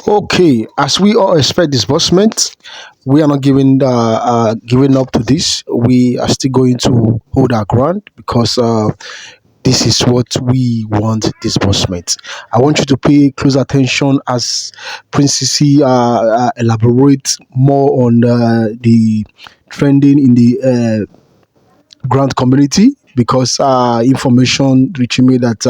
Okay, as we all expect disbursement, we are not giving up to this. We are still going to hold our ground because this is what we want disbursement. I want you to pay close attention as Princess elaborate more on the trending in the grant community because information reaching me that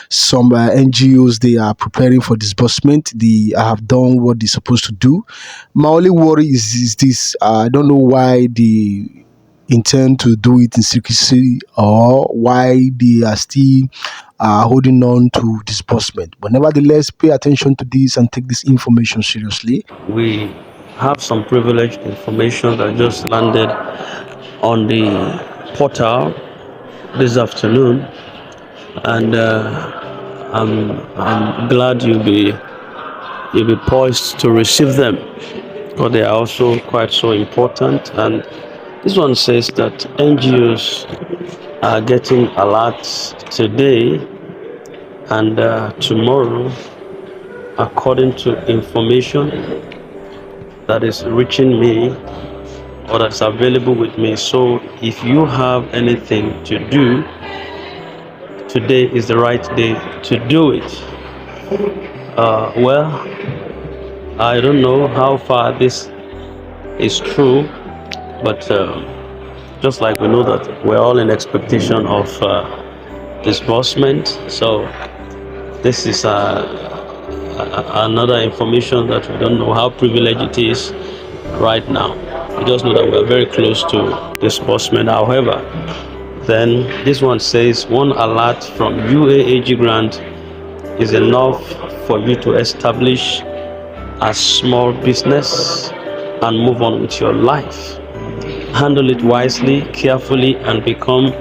some NGOs they are preparing for disbursement. They have done what they're supposed to do. My only worry is this: I don't know why they intend to do it in secrecy or why they are still holding on to disbursement. But nevertheless, pay attention to this and take this information seriously. We have some privileged information that just landed on the portal this afternoon, and I'm glad you'll be poised to receive them because they are also quite so important. And this one says that NGOs are getting alerts today and tomorrow, according to information that is reaching me or that's available with me. So if you have anything to do, today is the right day to do it. Well, I don't know how far this is true, but just like we know that we're all in expectation of disbursement, so this is another information that we don't know how privileged it is right now. We just know that we're very close to disbursement. However, then this one says one alert from UAAG grant is enough for you to establish a small business and move on with your life. Handle it wisely, carefully, and become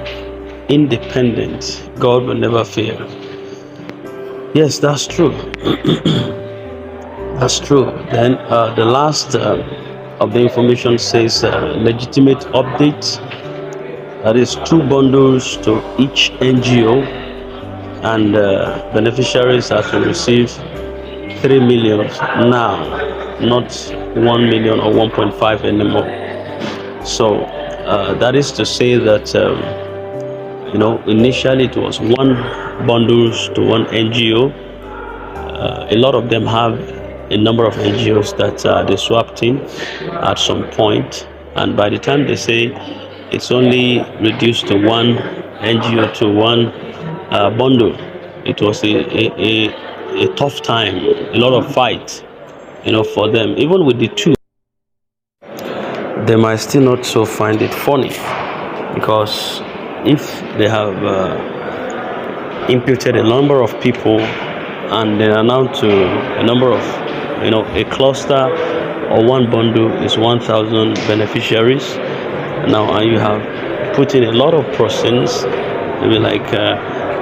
independent. God will never fail. Yes, that's true. That's true. Then the last of the information says legitimate update. That is 2 bundles to each NGO, and beneficiaries are to receive 3 million now, not 1 million or 1.5 anymore. So that is to say that initially it was 1 bundles to 1 NGO. A lot of them have a number of NGOs that they swapped in at some point, and by the time they say it's only reduced to 1 NGO to 1 bundle, it was a tough time, a lot of fight, for them. Even with the two, they might still not so find it funny, because if they have imputed a number of people and they are now to a number of, a cluster or 1 bundle is 1,000 beneficiaries now, and you have put in a lot of persons, maybe like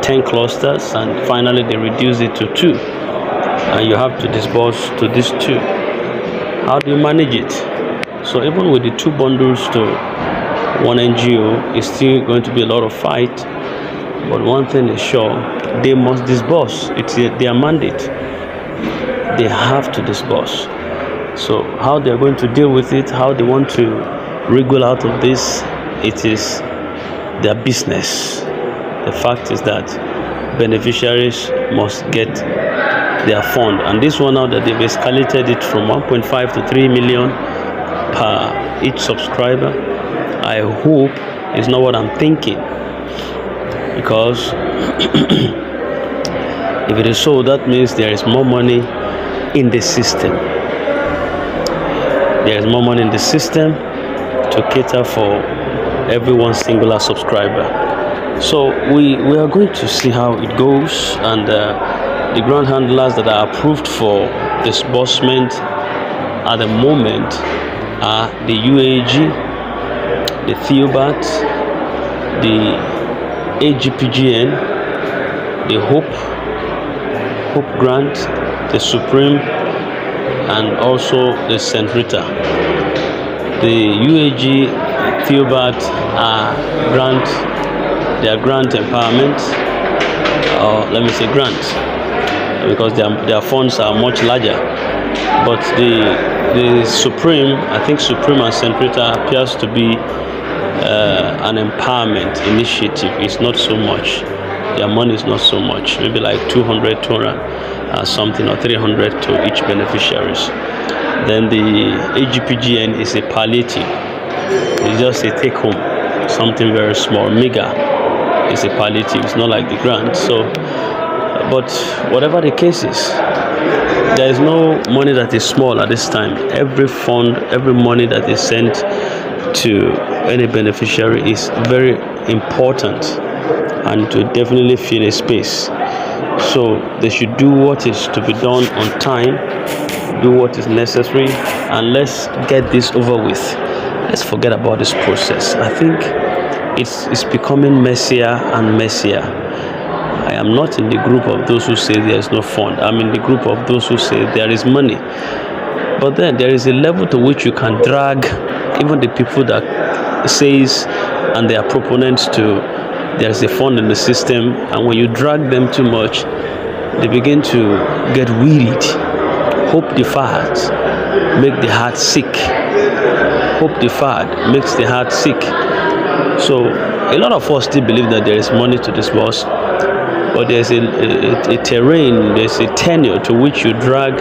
10 clusters, and finally they reduce it to 2, and you have to disburse to these 2. How do you manage it? So even with the 2 bundles to 1 NGO, it's still going to be a lot of fight. But one thing is sure, they must disburse. It's their mandate. They have to disburse. So how they're going to deal with it, how they want to wriggle out of this, it is their business. The fact is that beneficiaries must get their fund. And this one now that they've escalated it from 1.5 to 3 million per each subscriber, I hope is not what I'm thinking. Because if it is so, that means there is more money in the system. There is more money in the system to cater for every singular subscriber. So we are going to see how it goes, and the grant handlers that are approved for disbursement at the moment are the UAAG, the Theobarth, the AGPGN, the Hope Grant, the Supreme, and also the St. Rita. The UAG Theobarth are grant empowerment, or let me say grant. because their funds are much larger. But the Supreme, I think Supreme and St. Rita appears to be an empowerment initiative. It's not so much. Their money is not so much. Maybe like 200 something, or 300 to each beneficiaries. Then the AGPGN is a palliative. It's just a take home, something very small. MEGA is a palliative. It's not like the grant. So, but whatever the case is, there is no money that is small at this time. Every fund, every money that is sent to any beneficiary is very important and to definitely fill a space. So they should do what is to be done on time, do what is necessary, and let's get this over with. Let's forget about this process. I think it's becoming messier and messier. I am not in the group of those who say there is no fund. I'm in the group of those who say there is money. But then there is a level to which you can drag even the people that says and their proponents to there is a fund in the system, and when you drag them too much, they begin to get wearied. Hope deferred make the heart sick. Hope deferred makes the heart sick. So a lot of us still believe that there is money to disburse, but there's a terrain, there's a tenure to which you drag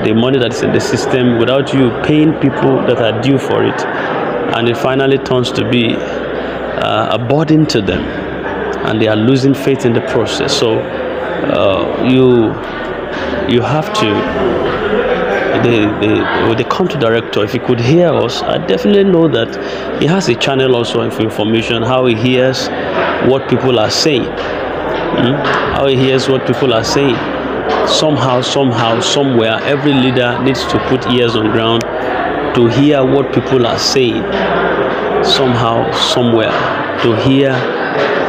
the money that's in the system without you paying people that are due for it, and it finally turns to be a burden to them, and they are losing faith in the process. So you have to, the country director, if he could hear us, I definitely know that he has a channel also of information, how he hears what people are saying, how he hears what people are saying. Somehow, somewhere, every leader needs to put ears on ground to hear what people are saying. Somehow, somewhere, to hear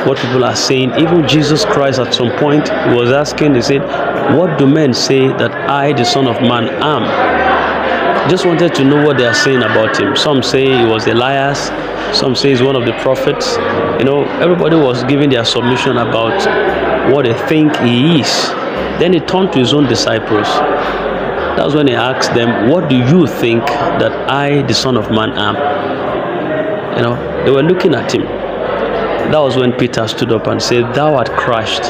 what people are saying. Even Jesus Christ at some point was asking, he said, what do men say that I, the Son of Man, am? Just wanted to know what they are saying about him. Some say he was Elias, some say he's one of the prophets. Everybody was giving their submission about what they think he is. Then he turned to his own disciples. That was when he asked them, what do you think that I, the Son of Man, am? They were looking at him. That was when Peter stood up and said, thou art Christ,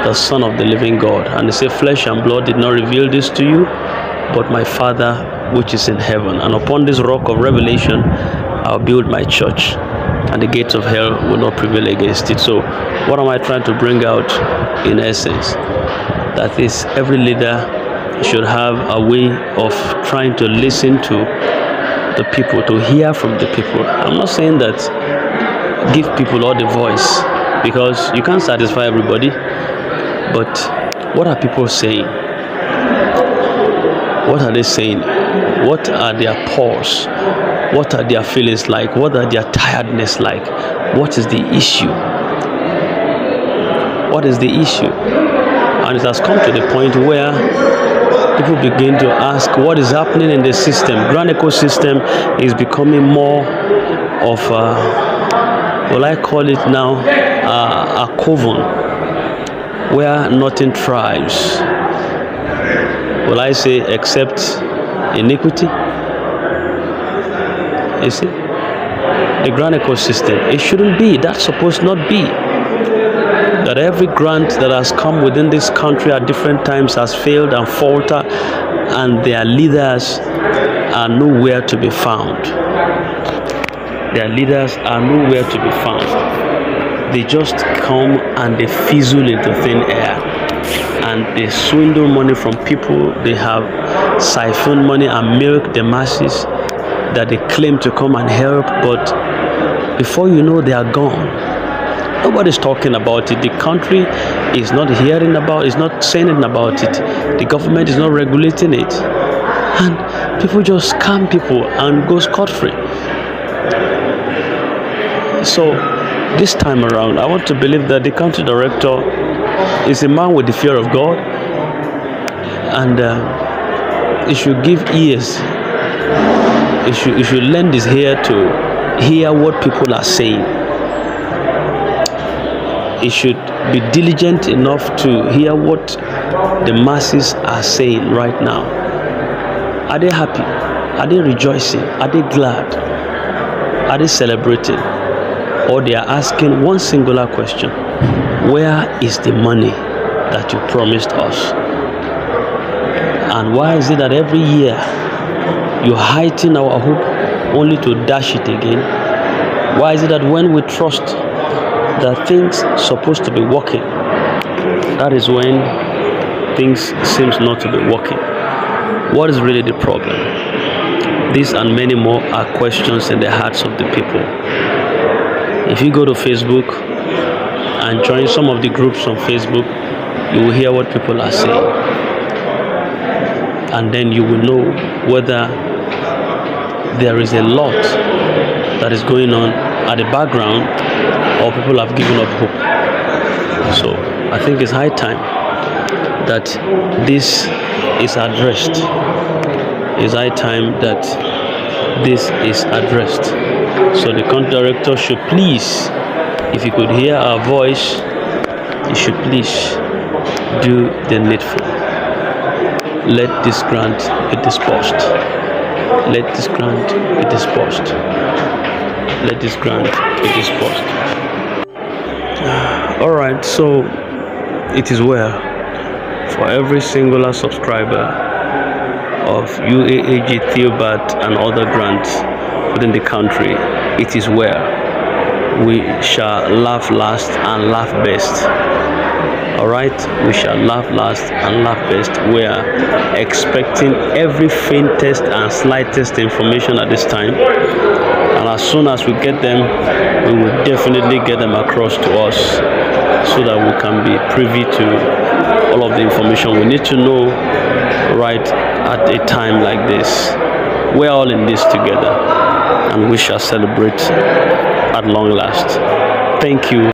the Son of the living God. And he said, flesh and blood did not reveal this to you, but my Father which is in heaven. And upon this rock of revelation, I'll build my church, and the gates of hell will not prevail against it. So what am I trying to bring out in essence? That is, every leader should have a way of trying to listen to the people, to hear from the people. I'm not saying that give people all the voice, because you can't satisfy everybody. But what are people saying? What are they saying? What are their pulse? What are their feelings like? What are their tiredness like? What is the issue? What is the issue? And it has come to the point where people begin to ask what is happening in the system. Grand ecosystem is becoming more of I call it now a coven where nothing thrives. Will I say except iniquity? You see? The grand ecosystem, it shouldn't be. That's supposed not be. That every grant that has come within this country at different times has failed and faltered, and their leaders are nowhere to be found. Their leaders are nowhere to be found. They just come and they fizzle into thin air, and they swindle money from people. They have siphoned money and milk the masses that they claim to come and help, but before you know, they are gone. Nobody's talking about it. The country is not hearing about it, is not saying about it. The government is not regulating it. And people just scam people and go scot-free. So this time around, I want to believe that the country director is a man with the fear of God, and he should give ears. He should lend his ear to hear what people are saying. He should be diligent enough to hear what the masses are saying right now? Are they happy? Are they rejoicing? Are they glad? Are they celebrating? Or they are asking one singular question: where is the money that you promised us? And why is it that every year you heighten our hope only to dash it again? Why is it that when we trust that things supposed to be working, that is when things seems not to be working? What is really the problem? These and many more are questions in the hearts of the people. If you go to Facebook and join some of the groups on Facebook, you will hear what people are saying. And then you will know whether there is a lot that is going on at the background, or people have given up hope. So I think it's high time that this is addressed. It's high time that this is addressed. So the country director should please, if you could hear our voice, you should please do the needful. Let this grant be disbursed. Let this grant be disbursed. Let this grant be disbursed. All right, so it is well for every singular subscriber of UAAG, Theobarth, and other grants within the country. It is well. We shall laugh last and laugh best. All right, we shall laugh last and laugh best. We are expecting every faintest and slightest information at this time, and as soon as we get them, we will definitely get them across to us so that we can be privy to all of the information we need to know right at a time like this. We're all in this together, and we shall celebrate at long last. Thank you.